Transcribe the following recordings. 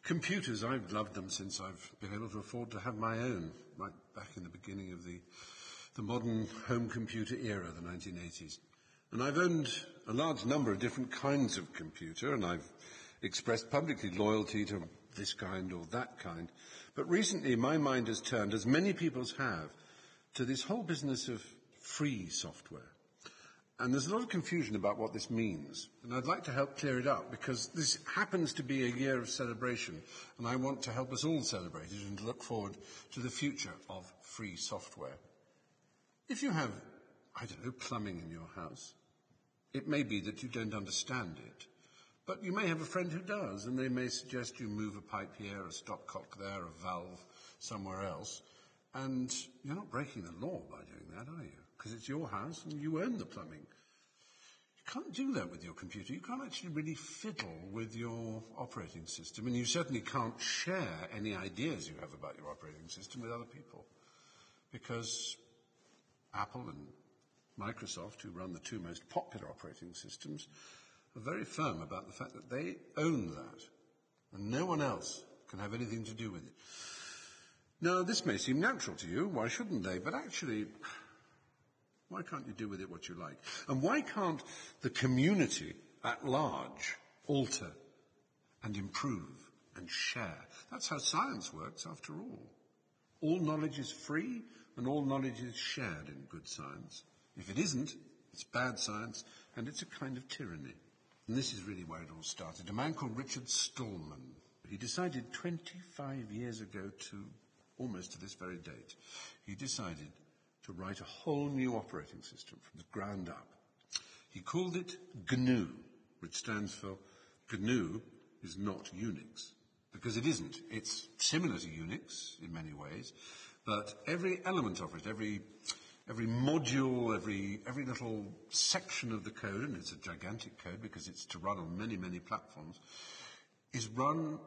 Computers, I've loved them since I've been able to afford to have my own, right back in the beginning of the modern home computer era, the 1980s. And I've owned a large number of different kinds of computer, and I've expressed publicly loyalty to this kind or that kind. But recently my mind has turned, as many people's have, to this whole business of free software. And there's a lot of confusion about what this means. And I'd like to help clear it up, because this happens to be a year of celebration, and I want to help us all celebrate it and look forward to the future of free software. If you have, plumbing in your house, it may be that you don't understand it, but you may have a friend who does, and they may suggest you move a pipe here, a stopcock there, a valve somewhere else. And you're not breaking the law by doing that, are you? Because it's your house and you own the plumbing. You can't do that with your computer. You can't actually really fiddle with your operating system. And you certainly can't share any ideas you have about your operating system with other people. Because Apple and Microsoft, who run the two most popular operating systems, are very firm about the fact that they own that. And no one else can have anything to do with it. Now, this may seem natural to you. Why shouldn't they? But actually, why can't you do with it what you like? And why can't the community at large alter and improve and share? That's how science works, after all. All knowledge is free, and all knowledge is shared in good science. If it isn't, it's bad science, and it's a kind of tyranny. And this is really where it all started. A man called Richard Stallman. He decided 25 years ago almost to this very date, he decided to write a whole new operating system from the ground up. He called it GNU, which stands for GNU is not Unix, because it isn't. It's similar to Unix in many ways, but every element of it, every module, every little section of the code, and it's a gigantic code because it's to run on many, many platforms, is run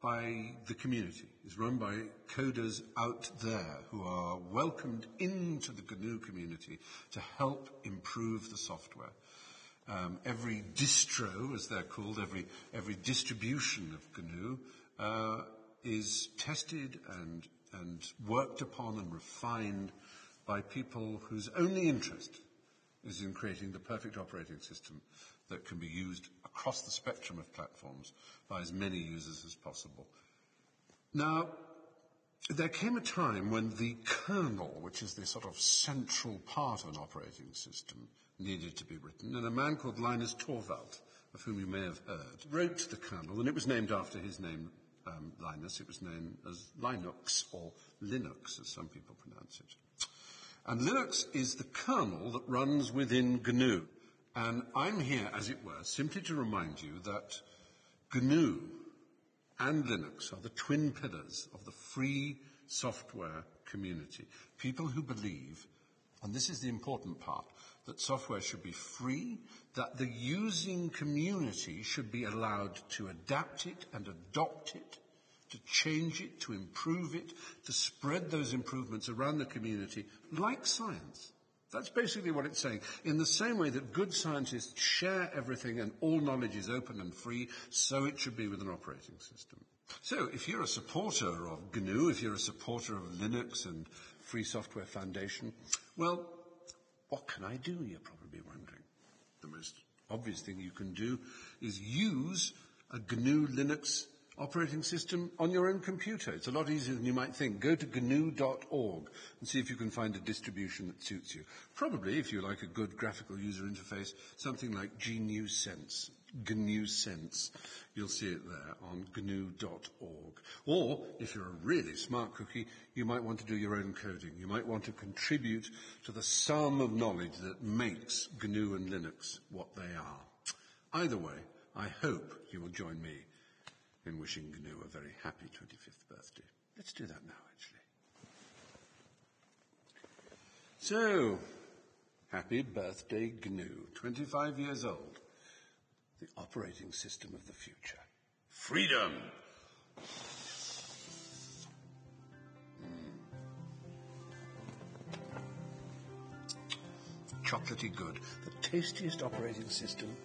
by the community, is run by coders out there who are welcomed into the GNU community to help improve the software. Every distro, as they're called, every distribution of GNU is tested and worked upon and refined by people whose only interest is in creating the perfect operating system that can be used across the spectrum of platforms by as many users as possible. Now, there came a time when the kernel, which is the sort of central part of an operating system, needed to be written, and a man called Linus Torvald, of whom you may have heard, wrote the kernel, and it was named after his name, Linus. It was known as Linux, or Linux, as some people pronounce it. And Linux is the kernel that runs within GNU. And I'm here, as it were, simply to remind you that GNU and Linux are the twin pillars of the free software community. People who believe, and this is the important part, that software should be free, that the using community should be allowed to adapt it and adopt it, to change it, to improve it, to spread those improvements around the community, like science. That's basically what it's saying. In the same way that good scientists share everything and all knowledge is open and free, so it should be with an operating system. So, if you're a supporter of GNU, if you're a supporter of Linux and Free Software Foundation, well, what can I do, you're probably wondering. The most obvious thing you can do is use a GNU Linux operating system on your own computer. It's a lot easier than you might think. Go to GNU.org and see if you can find a distribution that suits you. Probably, if you like a good graphical user interface, something like GNU Sense. You'll see it there on GNU.org. Or, if you're a really smart cookie, you might want to do your own coding. You might want to contribute to the sum of knowledge that makes GNU and Linux what they are. Either way, I hope you will join me in wishing GNU a very happy 25th birthday. Let's do that now, actually. So, happy birthday, GNU. 25 years old. The operating system of the future. Freedom! Chocolatey good. The tastiest operating system